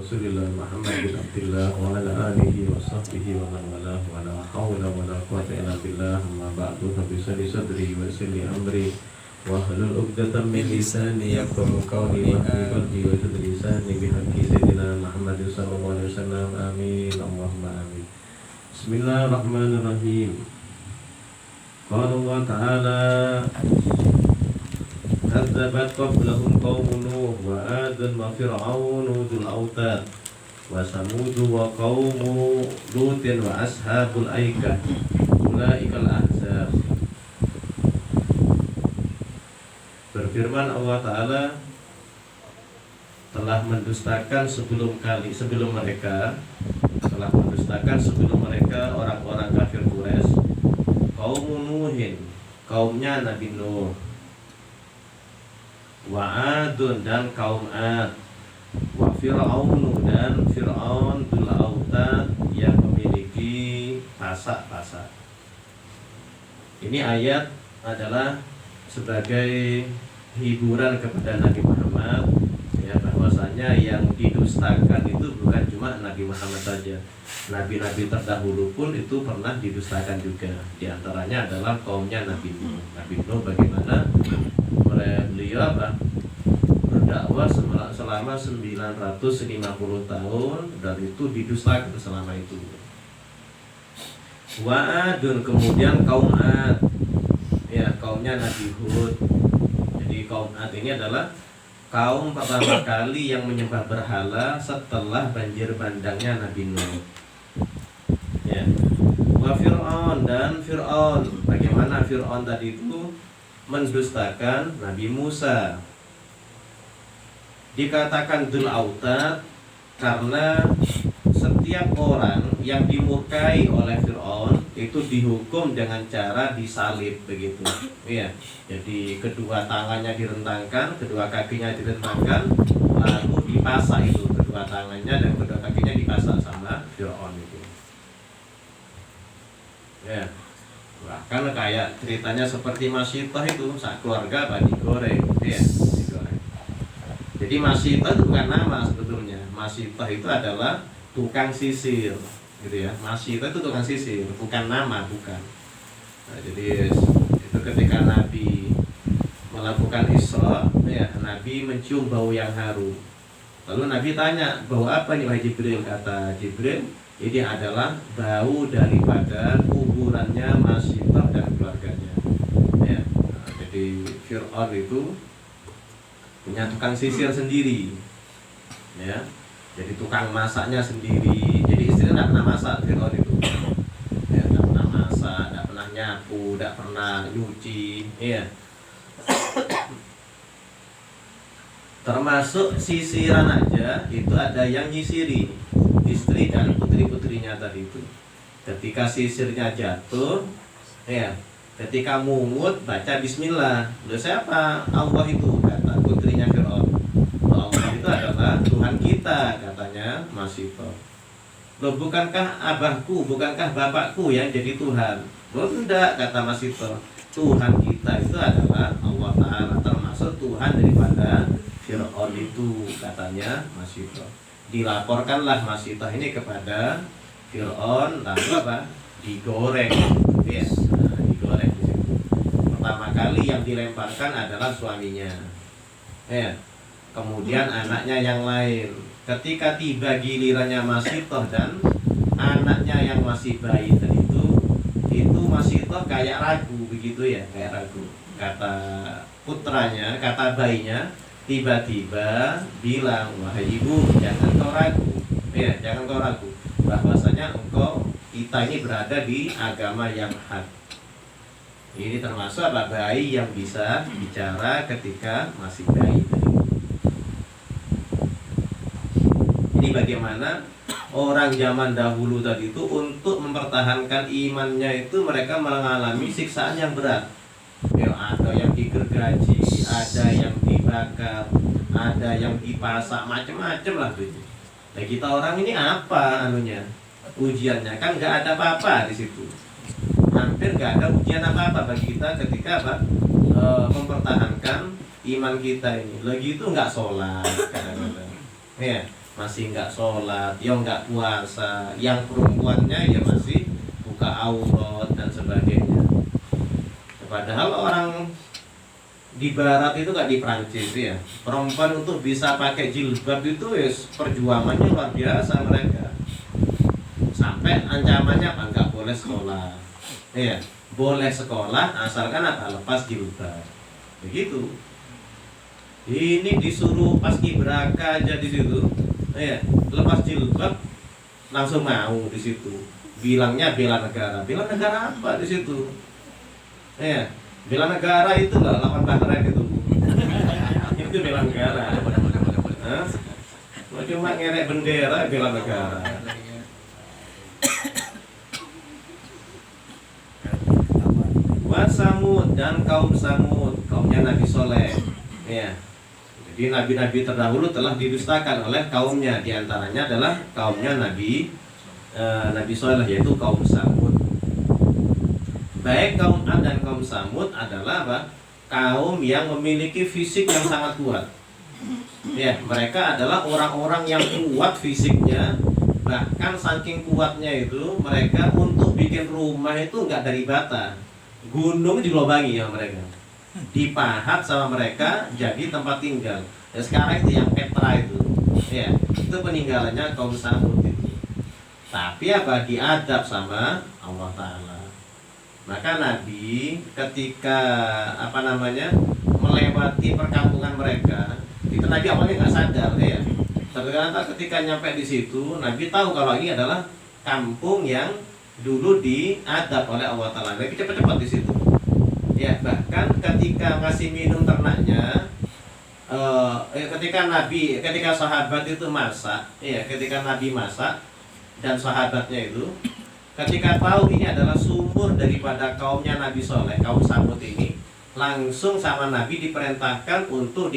Rasulillah Muhammad bin Abdillah wa ala alihi wa sahbihi wa man walah wa la hawla wa la quwwata illa billah amma ba'du rabbi shrah sadri wa yassir li amri wa hlul 'uqdatam min lisani yafqahu qawli wa qalbi wa sadri lisani bi haqqi sayyidina Muhammad sallallahu alaihi wasallam amin Allahumma amin. Bismillahirrahmanirrahim. Qala Allah ta'ala kadzabat qablahum qaumun Nuh wa 'adun wa fir'aun dzul autad wa samud wa qaumu Lutin wa ashabul aikah ulaikal ahzab. Berfirman Allah Ta'ala, telah mendustakan sebelum mereka orang-orang kafir Quraisy kaum Nuhin, kaumnya Nabi Nuh, wa Adun dan kaum Ad, wa Fir'aun dan Fir'aun dzul autad yang memiliki pasak-pasak. Ini ayat adalah sebagai hiburan kepada Nabi Muhammad, ya, bahwasanya yang didustakan itu bukan cuma Nabi Muhammad saja. Nabi-nabi terdahulu pun itu pernah didustakan juga. Di antaranya adalah kaumnya Nabi Nuh. Nabi Nuh bagaimana beliau berdakwah selama 950 tahun dan itu didustakan selama itu. Wa Adun, kemudian kaum Ad, ya, kaumnya Nabi Hud. Jadi kaum Ad ini adalah kaum pertama kali yang menyembah berhala setelah banjir bandangnya Nabi Nuh. Ya. Wa Fir'aun dan Fir'aun. Bagaimana Fir'aun tadi itu mendustakan Nabi Musa. Dikatakan dzul autad karena setiap orang yang dimurkai oleh Fir'aun itu dihukum dengan cara disalib begitu. Iya. Jadi kedua tangannya direntangkan, kedua kakinya direntangkan, lalu dipasak itu kedua tangannya dan kedua kakinya dipasak sama Fir'aun itu. Ya. Bahkan kayak ceritanya seperti Masyidah itu, sak keluarga digoreng, ya, digoreng. Jadi Masyidah itu bukan nama sebetulnya. Masyidah itu adalah tukang sisir, gitu ya. Masyidah itu tukang sisir, bukan nama, bukan. Nah, jadi itu ketika Nabi melakukan Isra, ya, Nabi mencium bau yang harum. Lalu Nabi tanya, bau apa nih wahai Jibril? Kata Jibril, ini adalah bau daripada kuburannya Masyidah dan keluarganya. Ya. Nah, jadi Fir'aun itu punya tukang sisir sendiri, ya. Jadi tukang masaknya sendiri. Jadi istrinya tidak pernah masak Fir'aun itu. Ya, tidak pernah masak, tidak pernah nyapu, tidak pernah nyuci, ya. Termasuk sisiran aja itu ada yang nyisiri, istri dan putri-putrinya tadi itu. Ketika sisirnya jatuh, ya, ketika mungut baca bismillah. Loh, siapa? Allah itu, kata putrinya Fir'aun. Allah itu adalah Tuhan kita, katanya Masyidah. Loh, bukankah abahku, bukankah bapakku yang jadi Tuhan? Loh, enggak, kata Masyidah. Tuhan kita itu adalah Allah Ta'ala, termasuk Tuhan daripada Fir'aun itu, katanya Masyidah. Dilaporkanlah Masyidah ini kepada Fir'aun, lalu apa? Digoreng, ya, nah, digoreng. Pertama kali yang dilemparkan adalah suaminya, ya. Kemudian anaknya yang lain. Ketika tiba gilirannya Masyidah dan anaknya yang masih bayi tadi itu Masyidah kayak ragu begitu ya, kayak ragu. Kata putranya, kata bayinya, tiba-tiba bilang, wahai ibu, jangan kau ragu, ya, jangan kau ragu, bahwasanya kita ini berada di agama yang hak. Ini termasuk apa? Bayi yang bisa bicara ketika masih bayi. Ini bagaimana orang zaman dahulu tadi itu untuk mempertahankan imannya itu mereka mengalami siksaan yang berat. Ya, ada yang digergaji, ada yang dibakar, ada yang dipasak, macam-macam lah gitu. Nah, kita orang ini apa anunya? Ujiannya kan nggak ada apa-apa di situ. Hampir nggak ada ujian apa-apa bagi kita ketika apa? Mempertahankan iman kita ini. Lagi itu nggak sholat kadang-kadang. Ya, masih nggak sholat, yang nggak puasa, yang perempuannya ya masih buka aurat dan sebagainya. Padahal orang di barat itu nggak di Prancis ya, perempuan untuk bisa pakai jilbab itu ya perjuangannya luar biasa mereka. Sampai ancamannya apa? Nggak boleh sekolah. Ya, boleh sekolah asalkan apa? Lepas jilbab. Begitu. Ini disuruh paskibraka aja di situ. Ya, lepas jilbab langsung mau di situ. Bilangnya bela negara. Bela negara apa di situ? Ya, bela negara itu lah lawan Bahrain itu. Itu bela negara. Hah? Cuma ngerek bendera bela negara. Samud dan kaum Samud, kaumnya Nabi Soleh. Ya. Jadi nabi-nabi terdahulu telah didustakan oleh kaumnya. Di antaranya adalah kaumnya Nabi Soleh, yaitu kaum Samud. Baik kaum Ad dan kaum Samud adalah apa? Kaum yang memiliki fisik yang sangat kuat. Ya, mereka adalah orang-orang yang kuat fisiknya. Bahkan saking kuatnya itu mereka untuk bikin rumah itu nggak dari bata. Gunung dilobangi ya mereka, dipahat sama mereka jadi tempat tinggal. Ya, sekarang itu yang Petra itu, ya itu peninggalannya kaum Samud itu. Tapi apa? Diadab sama Allah Taala. Maka Nabi ketika melewati perkampungan mereka, itu Nabi awalnya nggak sadar ya. Ternyata ketika nyampe di situ, Nabi tahu kalau ini adalah kampung yang dulu diadab oleh Allah Taala. Nabi cepat-cepat di situ. Ya, bahkan ketika ngasih minum ternaknya, ketika sahabat itu masak, ya, ketika Nabi masak dan sahabatnya itu, ketika tahu ini adalah sumur daripada kaumnya Nabi Soleh, kaum Samud ini, langsung sama Nabi diperintahkan untuk